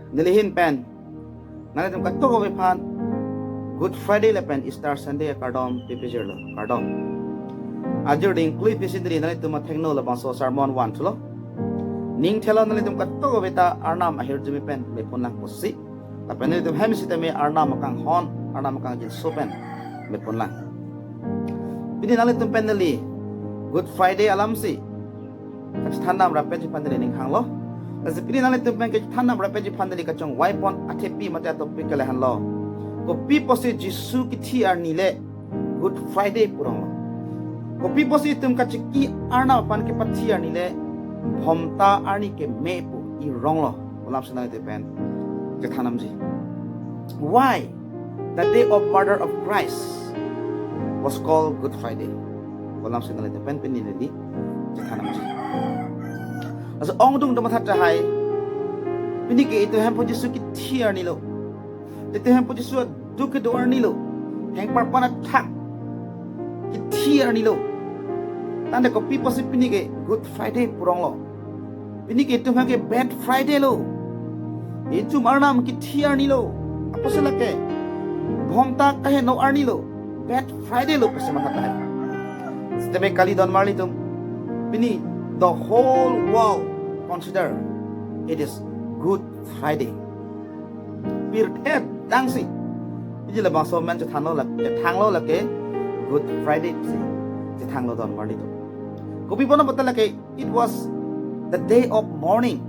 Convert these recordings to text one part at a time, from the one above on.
nilihin pen nalitum katto ko pan Good Friday la pen Easter Sunday kardom pipijir lo kardom ajur ding klui pisidri nalitum mathengno la baso sermon 1 tulo ning thelo nalitum katto ko beta arnam ahir jumi pen me punlang posi la pen nalitum hemisita me arnam makang hon arnam makang jin sopen me punlang pini nalitum pen nali Good Friday alamsi kachanam ra pen pandali ning hanglo Kasi pili nalit yung pengkay tanam rapeji pandali kachong waipon atepi mati atau pikalahan lo. Kopi posi Jisu kiti arnile Good Friday purong lo. Kopi posi itum kachiki arna pan ke pati arnile Homta arni ke mepu i rong lo. Ulam sa nalit yung pen katanam ji. Why the day of murder of Christ was called Good Friday? Ulam sa nalit yung pen pinili katanam ji. Asa ong dung damat hatahai piniki itu hempo Jesu ki tiar nilo itu hempo Jesu duke doar nilo heng parpana thak ki tiar nilo tanda ko pipo si piniki Good Friday purong lo piniki itu henge Bad Friday lo itu marnam ki tiar nilo apa selake bhomta kahe no ar nilo Bad Friday lo pasama hatahai setiap kali don marli tum pini the whole world consider it is Good Friday. Pirthet dangsi. Iji la bangso men thanglo la ke Good Friday si thanglo don marni to. Kopi bona patala ke it was the day of mourning.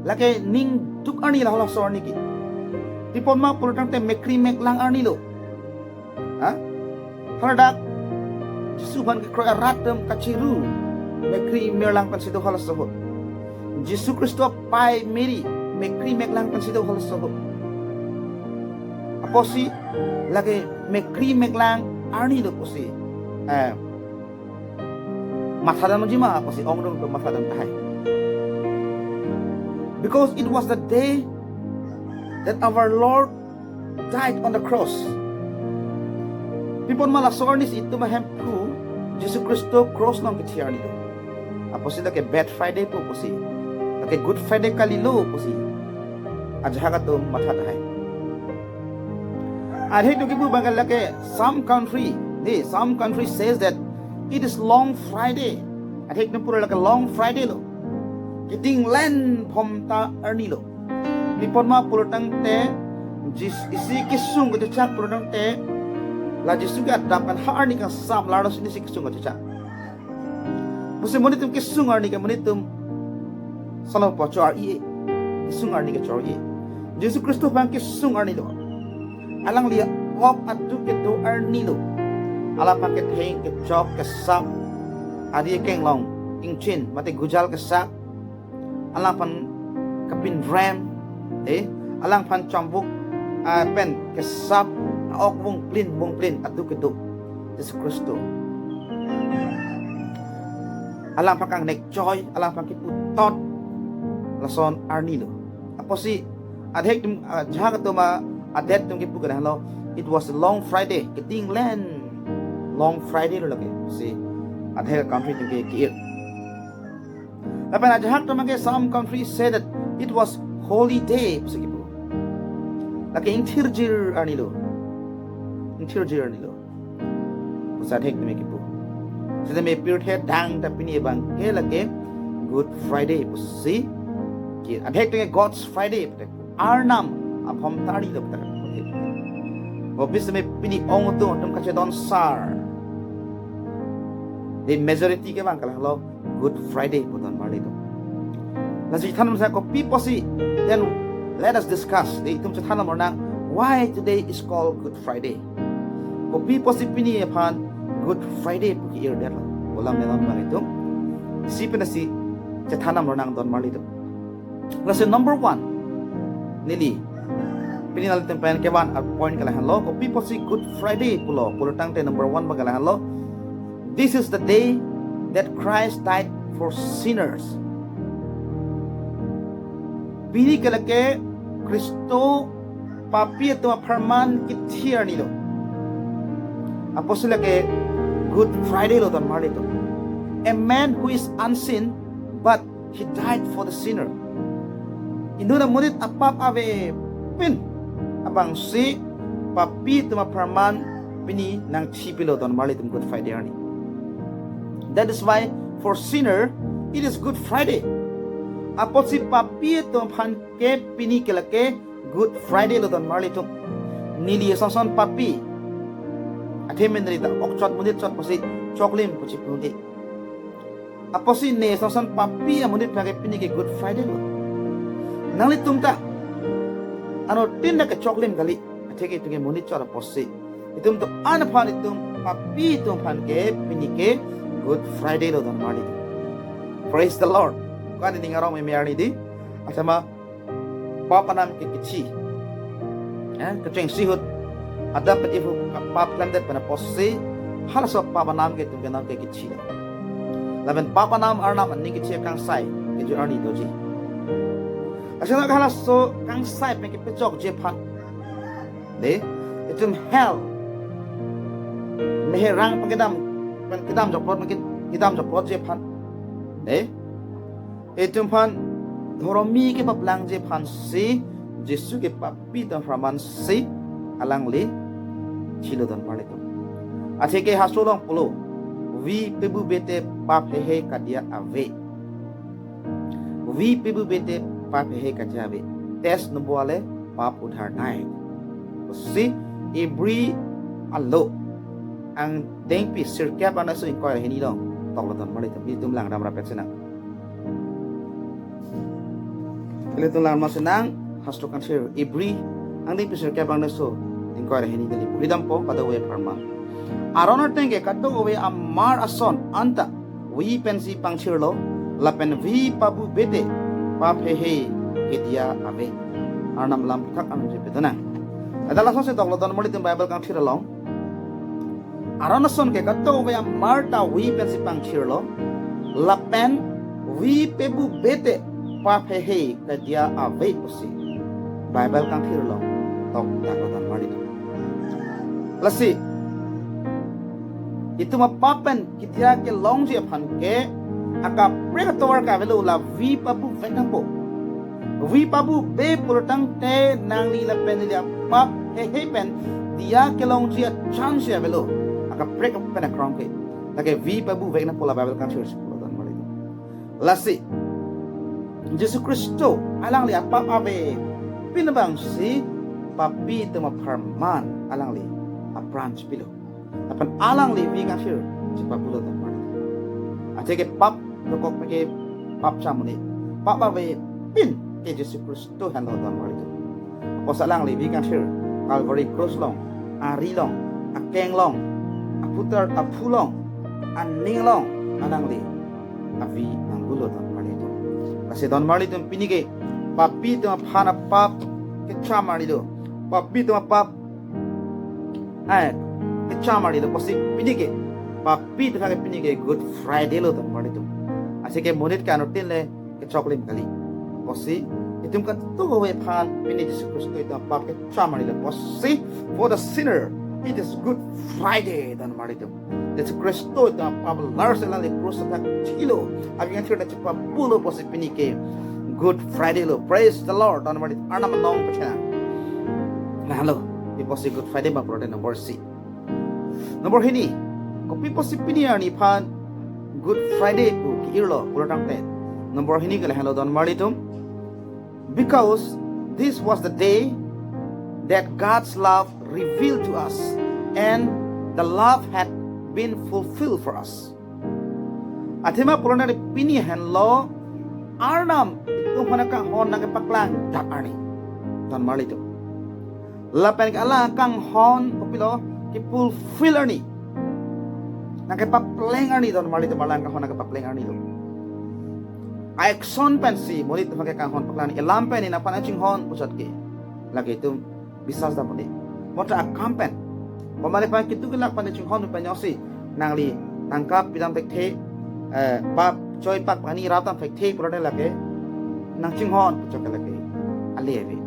Lake ning tuk arni la hola sorni ki. Tipon ma purutang te mekri mek lang arni lo. Ha? Haradak Jesuhan ke kroya ratem kachiru mekri merlang pan sido hola sohot. Jesu Kristo pai Mary mekri meklang pan sido hola sohot. Aposi lagi mekri meklang arni lo posi. Mathadam jima aposi ongrong to mathadam tahai. Because it was the day that our Lord died on the cross. Pipon malasornis itu mahempu Jesu Kristo cross nang kitiar nito. Aposi lagi Bad Friday po posi. Lagi Good Friday kalilo posi. Ajahaga to mathadai. Adhe to kipu bangal lagi some country says that it is Long Friday. Adhe to pura lagi Long Friday lo. Kiting len phomta arni lo. Pipon ma pulutang te isi kisung ko chak pulutang te la Jesu ga dapan ha arni ka sam laro sini si kisung ko chak. Musim monitum kisung arni ka monitum salam po char ie kisung arni ka char ie. Jesu Kristo bang kisung arni lo. Alang liya op atu ke do arni lo. Ala pa ke theng ke chok ke sam adi keng long ing chin mate gujal ke sak alang pan kapin ram alang pan chambuk pen kesap ok wong plin adu keduk Yesus Kristo alang pakang nek joy alang pang kiputot lason arnilo apo si adhek tum jaga to ma adet tum kipu kada halo it was a Long Friday kiting len Long Friday lo lagi si adhek country tum ki Lapan ajahak to mage some countries say that it was holy day pasigipo. Laki intirjir arnilo. Sa thek me kipo. Sida me pirthe dang ta pini bang ke lake Good Friday pusi. Ki adhek to God's Friday pate. Arnam aphom tari lo pate. Obis me pini ong to tum kache don sar. The majority ke bang kala lo Good Friday puton marito. Nasi tanam sa ko piposi. Then let us discuss. Di itum sa tanam ornang why today is called Good Friday. Ko piposi pini upon Good Friday puki ir dero. Walang meron marito. Isipin na si sa tanam ornang don marito. Kasi number 1 nili pini natin pen keban at point kalahan lo. Ko piposi Good Friday pulo. Pulutang te number 1 magalahan lo. This is the day that Christ died for sinners. Bini kalake Kristo papi ito perman kitiar nilo. Apostol lake Good Friday lo ton marito. A man who is unseen but he died for the sinner. Induna munit apap ave pin abang si papi tuma perman pini nang chipilo don mali tum Good Friday ani. That is why for sinner it is Good Friday. Apotsi papi tum phan ke pini kelake Good Friday lo don mali tum nili son papi athemen rita okchot munit chot posi choklim puchi pundi. Aposi ne son papi amunit pake pini ke Good Friday lo. Nangli tum ta ano tinda ke choklim kali atheke tuke munit chot posi. Itum to anaphan itum papi tum phan ke pini ke Good Friday lo don mali. Praise the Lord. Kani dingarong may mayari di asama papa nam ke kichi. Kacheng sihut ada petifu pap landet pana posse halaso papa nam ke tum kenam ke kichi. Laban papa nam arnam anni kichi kang sai ke ju arni doji. Asana halaso kang sai pe ke pejok je phan. De itum hell meherang pengedam jokpot mungkin kidam jokpot je phan. De itum phan dhoromi ke paplang je phan si Jesu ke papi dan framan si alang li chilo dan palito. Ate ke hasolong pulo vi pebu bete pap hehe kadia ave. Vi pebu bete pap hehe kadia ave. Tes nubuale pap udhar nai. Si ibri allo ang dengpi sirkap ana so inkoy hini dong toklo dan palito. Itum lang ramra petsenang. Itum lang masenang hastokan share ibri ang di pisir kaya bang naso inquire hini dali pulidam po kada way parma arono tenge kadto way amar ason anta we pensi pang shirlo lapen vi pabu bete paphehe kedia ave arnam lam thak anu je betana adala so se doklo don moli tim bible kang shirlo arono son ke kadto way amar ta we pensi pang shirlo lapen vi pebu bete paphehe kedia ave posi Bible kang thir lo tok takotan mari lasi itu mapapen kitya ke long je phan ke aka pregator ka velo la vi pabu venampo vi pabu be purtang te nangli la penlia pap he pen dia ke long je chance ya velo aka preg pen krong ke lage vi pabu venampo la Bible kang thir kotan mari lasi Jesus Kristo alang li apa abe pinabang si papi tuma parman alang li a branch pilo apan alang li vinga shir si papulo ta par ateke pap lokok pake pap samuni pap ave pin ke Jesus Kristo halo ta mar itu apos alang li vinga shir Calvary cross long ari long akeng long aputar apulong aning long alang li avi anggulo ta mar itu kasi don mar itu pinige papi tuma phana pap ke chamari do papi tuma pap ke chamari do posi pinige papi tuma ke pinige Good Friday lo tuma mari do ase ke monit ka no tinle ke choklim kali posi itum kan to go we phan pinige Jesus Kristo tuma pap ke chamari do posi for the sinner it is Good Friday dan mari do Jesus Kristo tuma pap lars la le cross ta chilo avinga thirda chpa pulo posi pinige Good Friday lo praise the Lord on mari anam nong pachana na halo iposi Good Friday ba prote number C number hini kopi posi pinia ni phan Good Friday ku kirlo purotang te number hini kala halo don mari tum because this was the day that God's love revealed to us and the love had been fulfilled for us athema purona pinia hanlo arnam itu hanaka hon nang paklang dakani tan mali tu lapen kala kang hon upilo ki fulfill ani nang papleng ani tan mali tu malang kang hon nang papleng ani lo action pensi moli tu pakai kang hon paklang ni lampen ni napan aching hon pusat ke lagi itu bisas da moli mota akampen pamale pa kitu kelak pan aching hon panyosi nang li tangkap bidang tekte pap choi pak pani ratan fekte purane lage nang chinghon puchok lage alevi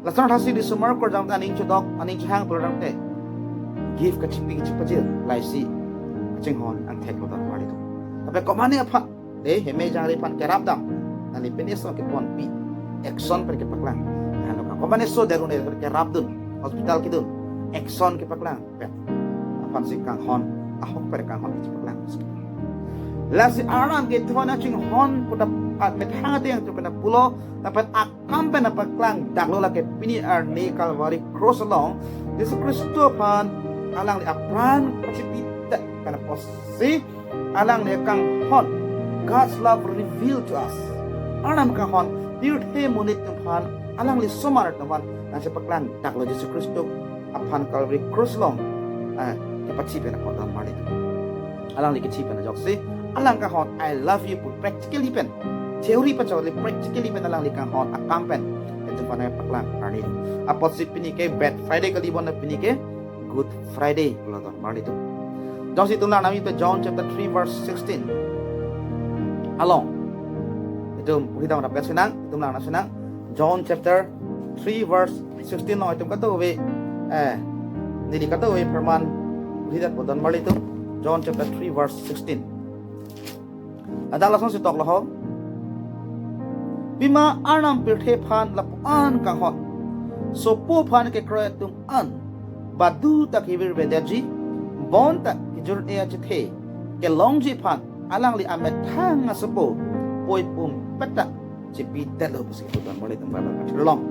lasar hasi di sumar ko jam aning chodok aning chang purang te give ka chimpi chipajil laisi chinghon ang thek lo tan pari to tabe komane apha de heme jari pan kerap dam nani penis ke pon pi action per ke paklang ano ka ko mane so derun ke rap dun hospital ki dun action ke paklang pet apan si kang hon ahok per kang hon ki paklang lasi aram ke thona ching hon puta at met hangate yang tu pena pulo dapat akam pena paklang daklola ke pini arni Calvary cross along Yesus Kristus pan alang li apran pacipita kana posi alang li kang hon God's love revealed to us alam kang hon diut he munit pan alang li somar pan na sa paklang daklo Yesus Kristus apan Calvary cross along ke pacipena ko dan mali alang li ke chipena joksi alang kang hon I love you put practically pen theory pa chaw practically pen alang li kang hon akam pen itu panay paklang arni apotsi pini ke bad Friday kali bon pini ke Good Friday pula tu mari tu. Jom si tulang nami tu John chapter 3 verse 16. Along. Itu kita nak baca senang, itu nak senang. John chapter 3 verse 16 no itu kata we jadi kata we perman kita bodan mari tu John chapter 3 verse 16. Ada langsung si tok loh. Bima anam pirthe phan lapan kang hot. So po phan ke kroya tum an. Badu tak hibir bedaji bon tak kijur ea jithe ke longji phan alang li amet thang asapo poi pum peta chipi dalo pusi putan mole tum baba long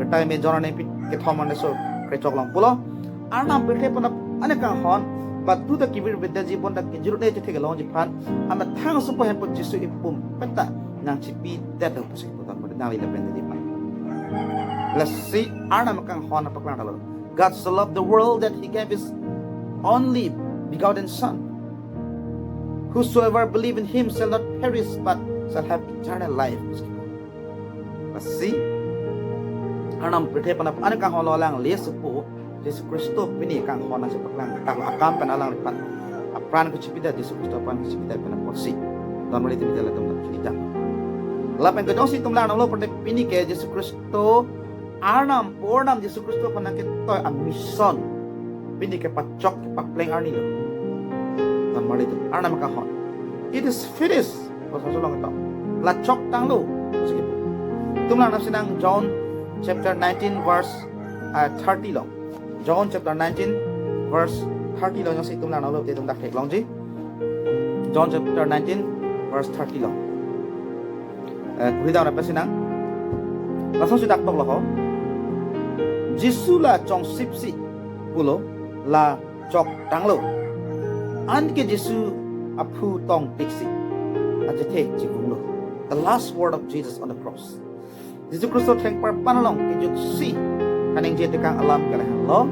betai me jona ne ke thomane so krechok long pulo anam bithe pona aneka hon badu tak hibir bedaji bon tak kijur ea jithe ke longji phan amet thang asapo hen put jisu ipum peta nang chipi dalo pusi putan mole nali la pendedi pa let's see anam kang hon apaklan dalo God so loved the world that he gave his only begotten Son. Whosoever believe in him shall not perish but shall have eternal life. Let's see. Anam prithe panap anaka hololang lesupo Yesus Kristus pini kang hona sa paklang taklo akam panalang lipat apran ko chipida Yesus Kristus pan chipida panaposi. Dan mali timi dala tumna chita. Lapen ko dosi tumla nang lo perte pini ke Yesus Kristus Arnam pornam Yesus Kristus panakit to a mission pindi ke pacok ke pakleng arni lo tan mali tu arnam ka hon it is finished pasal sulong ito la chok tang lo sige tumla na sinang John chapter 19 verse 30 long John chapter 19 verse 30 long yung si tumla na lo te tum dak thek long ji John chapter 19 verse 30 long kuri daw na pa sinang lasong si dak tok lo ho Jisu la chong sipsi pulo la chok tanglo an ke Jisu aphu tong tiksi ajate chikulo the last word of Jesus on the cross Jisu Kristo theng par panalong ke jut si kaning je tekang alam kala lo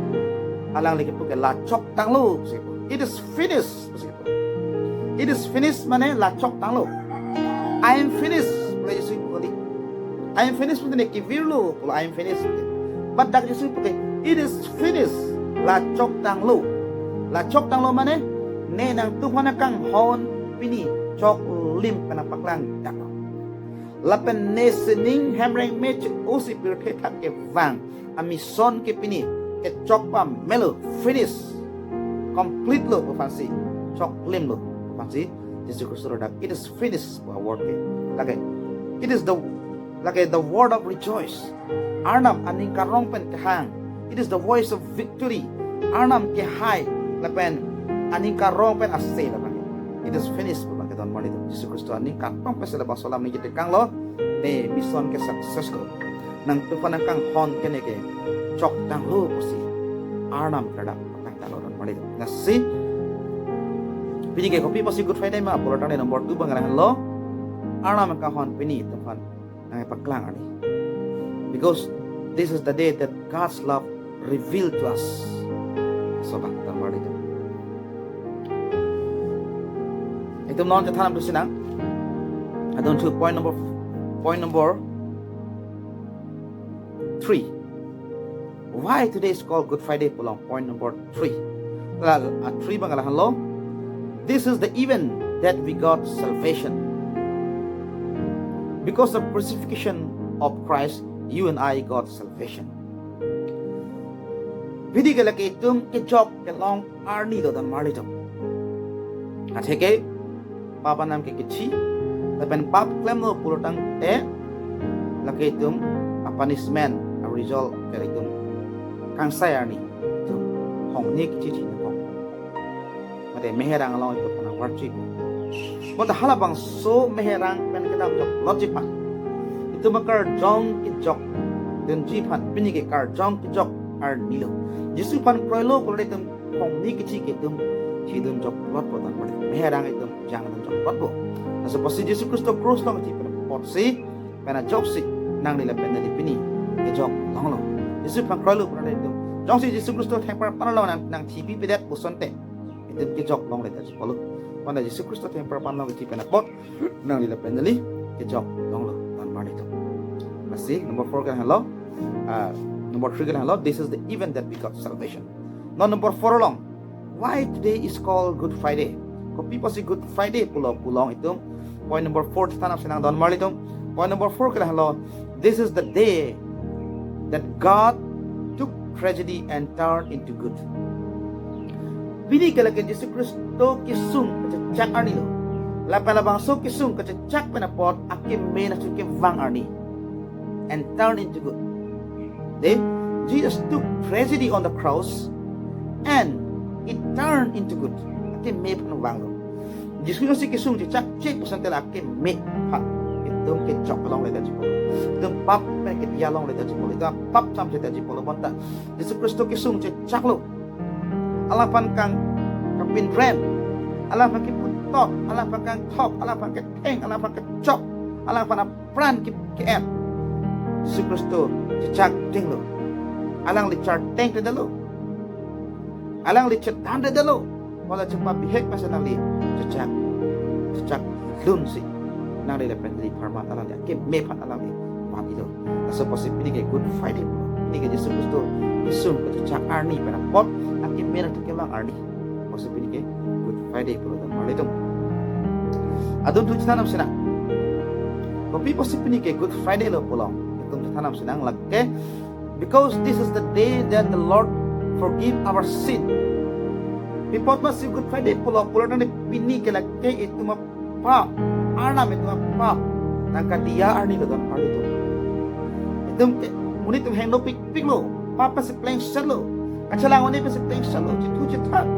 alang lagi pu ke la chok tanglo it is finished it is finished mane la chok tanglo I am finished la Jisu pukali I am finished with the kivirlo I am finished but dak Yesus pakai it is finished la chok tang lo mane ne nang tuhana kang hon pini chok lim panapaklang dak la pen ne sening hamreng mech osi pirthe thak ke wang amison ke pini ke chok pam melo finish complete lo fancy chok lim lo fancy Yesus Kristus dak it is finished word ke lagay it is the word of rejoice Arnam aning karong pen kahang it is the voice of victory Arnam ke hai lapen aning karong pen asay lapan it is finished bukan keton mali tu Yesus Kristus aning karong pen sila basolam ni kita kang lo ne mission ke success ko nang tufan kang hon kene ke chok tang lo pusi Arnam kada patang talo don mali tu nasi pini ke Kopi pasi Good Friday ma pulotane nomor 2 bangalan lo Arnam kang hon pini tufan nang paklang ani because this is the day that God's love revealed to us. Sobat termari itu. Itu non catatan bersenang. Adon to point number 3. Why today is called Good Friday pulang point number 3. Well, 3 bangalahan lo. This is the event that we got salvation. Because of crucifixion of Christ, you and I got salvation. Vidi ke laki tum ke job ke long arni do dan marli jom. Atheke papa nam ke kichi, tapen pap klem no purutang te laki itum a punishment a result kaya itum kang sayar ni itum hong ni kici ni kong mate meherang along itu panang warchip mata halabang so meherang pen kita jok logipan itu makar jong ki jok dan jipan pini ke kar jong ki jok ar nilo jisu pan kroilo ko itum hong ni kici ke itum hidun jok lot potan mate meherang itum jangan jok lot bo asa pasti Yesus Kristus cross long ti pot si pena jok si nang nila pen ni pini ke jok long lo jisu pan kroilo ko itum jong si Yesus Kristus thepar panalo nang TV pedet busonte itum ke jok long le ta polo Pada Yesus Kristus yang perpanjang di penakot, nang di lepas ini kejok long lo dan pada itu. Masih number 4 kan hello, number 3 kan hello. This is the event that we got salvation. Now number 4 long. Why today is called Good Friday? Kopi pasti Good Friday pulang itu. Point number 4 tanam senang dan pada itu. Point number 4 kan hello. This is the day that God took tragedy and turned into good. Bini kalakan Yesus Kristus kisung kecak arni lo. Lapang so kisung kecak penapot akim mena suke vang arni and turn into good. Then Jesus took tragedy on the cross and it turned into good. Akim me penavang lo. Yesus Kristus kisung kecak cek pesantel akim me pak. Itu kecak long le tadi polo. Itu pap pen ketia long le tadi polo. Itu pap sampai tadi polo bonta. Yesus Kristus kisung kecak lo. Alapan kang kapin ren, alapan ki putok, alapan kang tok, alapan ke teng, alapan ke cok, alapan apran ki em. Yesus Kristus cecak ting lo, alang licar teng te dalo, alang licar dan te dalo, wala cepat bihek masa nang li cecak dun si, nang li lepen li parmat alang li, ke mepat alang li, mati lo. Nasa posisi ini ke Good Friday, ini ke Yesus Kristus isung cecak arni pada pot. Akim merah tu kemang arni. Masa pilih ke Good Friday puluh dan malam itu. Adun tu tanam senang. Kopi pasti pilih ke Good Friday lo pulang. Itu tanam senang lagi. Because this is the day that the Lord forgive our sin. Pipot masih Good Friday pulang nanti pilih ke lagi itu apa? Arnam itu apa? Nangka dia arni lo dan malam itu. Itu muni tu hang no pik lo. Papa si playing selo. Kacalang ini pasti playing selo. Citu citat.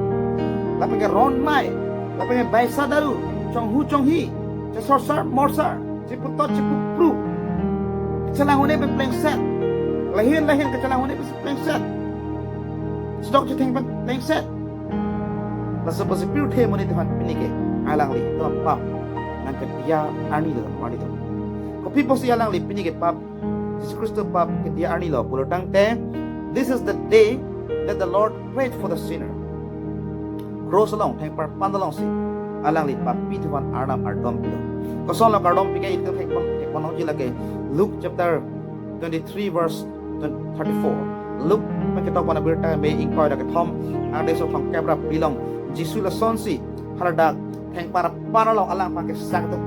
Lapan ke ron mai. Lapan ke baisa daru. Chong hi. Cesosar morsar. Ciputot cipupru. Kacalang ini pasti playing set. Lahin kacalang ini pasti playing set. Stok citeng playing set. Lalu pasti piru the muni Tuhan pinike. Alang li. Tuhan pap. Nangka dia ani dalam mari tu. Kopi pasti alang li pinike pap. Yesus Kristus pap ke dia ani lo. Pulau tang te. This is the day that the Lord prayed for the sinner. Cross along, thank par pandalong si. Alang li papi tuan arnam ardom pilo. Kosong lang ardom pika itu thank panong jila ke Luke chapter 23 verse 34. Luke makita pa na berta may inquire ke Tom ang deso pang kebra bilong Jisu la sonsi haradak thank para panalong alang pa ke sakto.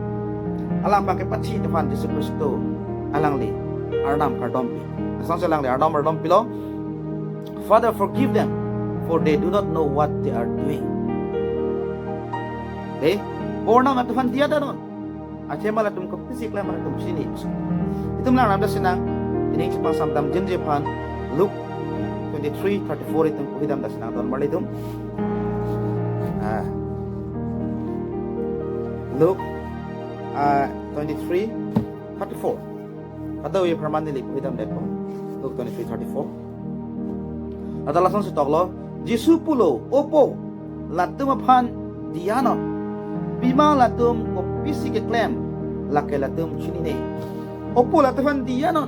Alang pa ke pachi tuan Yesus Kristus. Alang li arnam ardom pi. Sonsi alang li ardom pilo. Father, forgive them, for they do not know what they are doing. Okay? Orang nak Tuhan tiada non. Aceh malah tum kopisi kela malah tum sini. Itu malah namda senang. Ini cuma samtam jenje pan Luke 23:34 itu kita namda senang don malah itu. Luke 23:34. Atau ia permandi li kita namda pun. Luke 23:34. Adalah sang setok lo Jisu pulo opo latum aphan dianon bima latum kopisi ke klem lake latum chinine opo latum dianon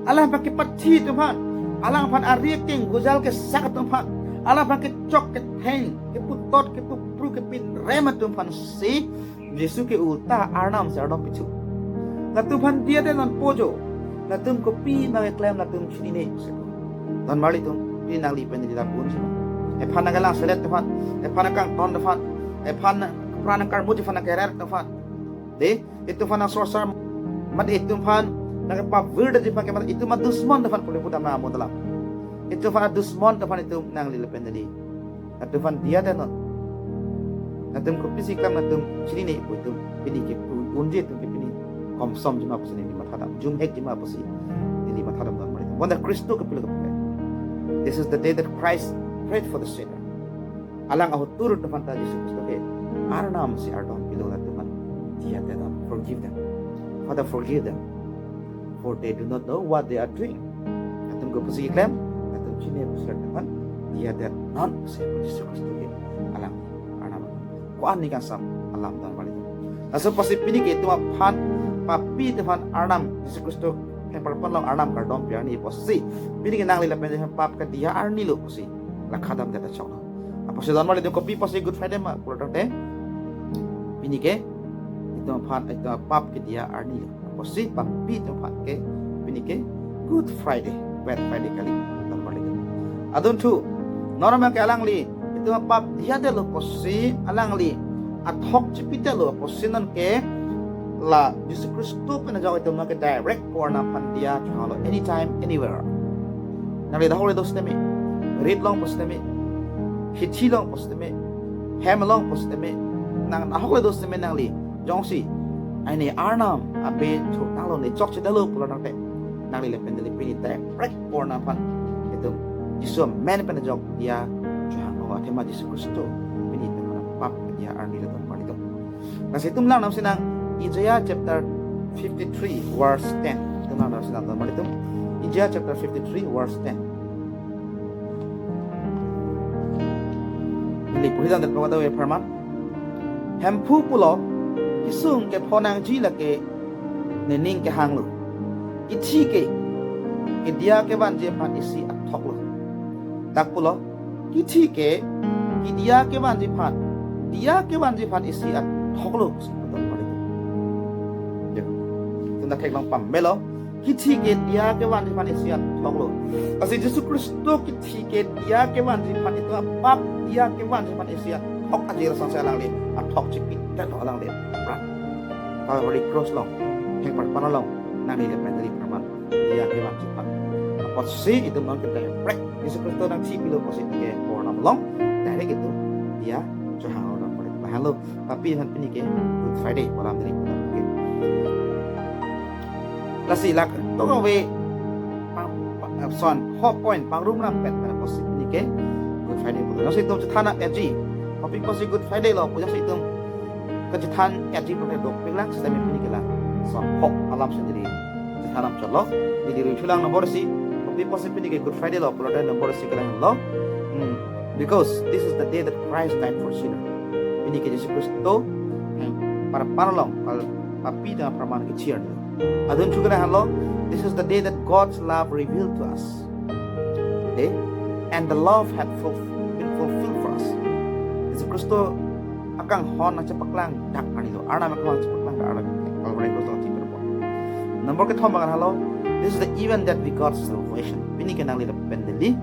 alah pakai pati tuhan alah pan ariking gozal ke sak tuhan alah pakai cok ke ten ke putot ke pupru ke pin remat tuhan si Jisu ke ulta arnam sa arnam pichu latum dia denon pojo latum kopi na klem latum chinine dan mali tu ini nang lipen di dalam pun semua. Epan nagalang selet tu fan, epan nakang ton tu fan, epan pran nakar muji fan nakarer tu fan. De itu fan nang sorcerer mad itu fan nakapap weird di fan kemat itu mad dusmon tu fan boleh putar nama dalam. Itu fan dusmon tu fan itu nang lipen di. Itu fan dia dah non. Natum kopi sikam natum sini ni itu pilih ke unji tu ke pilih. komsom jima pasi ni mathadam jum hek jima pasi ni mathadam dan mari wanda Kristo ke pilu ke. This is the day that Christ prayed for the sinner. Alang aho turut na fanta Jesus Kristo ke arnam si ardom pilu na teman dia them forgive them. Father, forgive them, for they do not know what they are doing. Atum ko pasi iklam atum chine pasi teman dia that non si Jesus Kristo ke alang arnam ko ani kan sam alam dan mari. Aso pasi pini ke tuma phan papi teman arnam Jesus Kristo yang perpon arnam kardom piani pasi pini ke nang lila pen pap ka dia arni lo pasi la khadam data chau. Apa se dan mari de Kopi pasi Good Friday ma pulate pini ke itu phan itu pap ke dia arni lo pasi papi tu phan ke pini ke Good Friday Bad Friday kali dan mari adun tu normal ke alang li itu pap dia de lo pasi alang li athok chipite lo pasi nan ke la Jesus Kristo pena jaw itu make direct porna pandia chalo anytime anywhere nali dah hole dos teme read long post teme hichi long post teme ham long post teme nang hole dos teme nangli jongsi ani arnam abe chu talo ne chok chidalo pula nang te nangli le pendeli pini direct porna pan itu Jesus man pena jaw dia chang ho athema Jesus Kristo pini temana pap dia arni le ton mari to nasi tumlang nam sinang Isaiah chapter 53 verse 10. Tumang na sinang ton mari to Isaiah chapter 53 verse 10. Ini puhidan dat pagadaw e perman hempu pulo kisung ke phonang ji lake nening ke hanglu ichi ke dia ke ban je phan isi athok lo tak pulo ichi ke dia ke ban je phan isi athok lo tunda thek lang pam melo kithi ke dia ke wan pan isiat thoklo asi Jesus Kristo kithi ke dia ke wan pan itu pap dia ke wan pan isiat thok ajir sang sa lang le a thok chipit ta lang le pra pa ri cross long heng par panalong nang ni le pendri praman dia ke wan pan apa si itu non ke prek Jesus Kristo nang si pilo posit ke porna long direct itu dia johang orang boleh bahalo tapi han pini ke Good Friday malam ni lasi lak to we son hot point pang room ram pet na posit ni ke Good Friday pun lasi to thana edgy Kopi pasi Good Friday lo puja si tum kejitan edgy prote dok pilak sistem ini ke la son hot alam sendiri thanam chalo di ruchulang nomor si Kopi pasi pini ke Good Friday lo prote nomor si kelang lo because this is the day that Christ died for sinner ini ke Jesus Kristo para paralong kal papi dan praman ke cheer adun juga hello this is the day that God's love revealed to us okay and the love had been fulfilled for us Jesus Kristo akang hon na cepaklang dak ani lo arna makang cepaklang ka arna already Kristo ti perpo number ke thomang hello this is the event that we got salvation bini ke nang li pendeli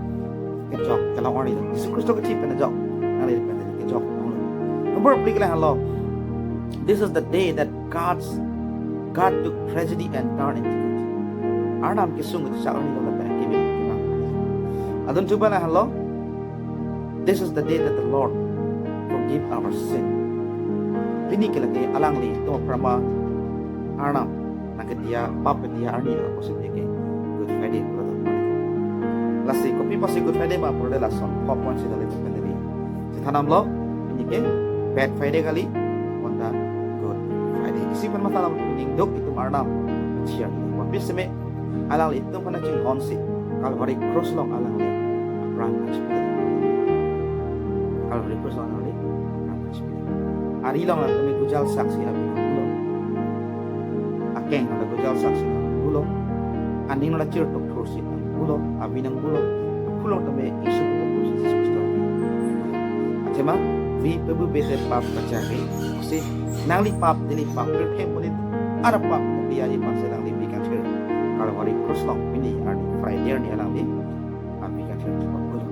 ke jok kalau ani lo Jesus Kristo ke ti pen jok nang li pendeli ke jok number bli ke hello this is the day that God took tragedy and turned into good. Arnam kisung itu sa arni lo la kibim kimang. Adun tuba na hello. This is the day that the Lord forgive our sin. Pini kelake alang li to prama arnam nakadia pap dia arni lo posible ke Good Friday ko lo. Lasi Kopi pasi Good Friday ma porde lason pop one si dalit pendeli. Si thanam lo pini ke Bad Friday kali onda isi pun masalah pening dok itu marnam cian tapi seme alang li itu mana cing konsi kalau hari cross long alang li perang hospital kalau hari cross long alang li perang hospital hari long lah kami gujal saksi abi bulo akeng ada gujal saksi bulo aning na cir doktor si bulo abi nang bulo kami isu doktor si story acema vi pebu bete pap kacari si nang lipap perkem boleh ada pap dia di pasal nang lipikan cer kalau hari cross long ini hari Friday ni alang di apikan cer cepat boleh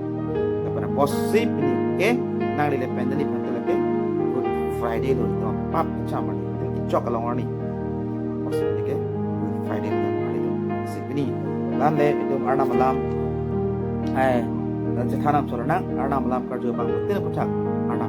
daripada posisi ini ke nang lile pendeli pendeli ke Good Friday tu pap macam ni cok kalau orang ni posisi ini ke Good Friday tu hari tu posisi ini dan le itu arna malam dan sekarang sorang arna malam kerja bang betul pecah arna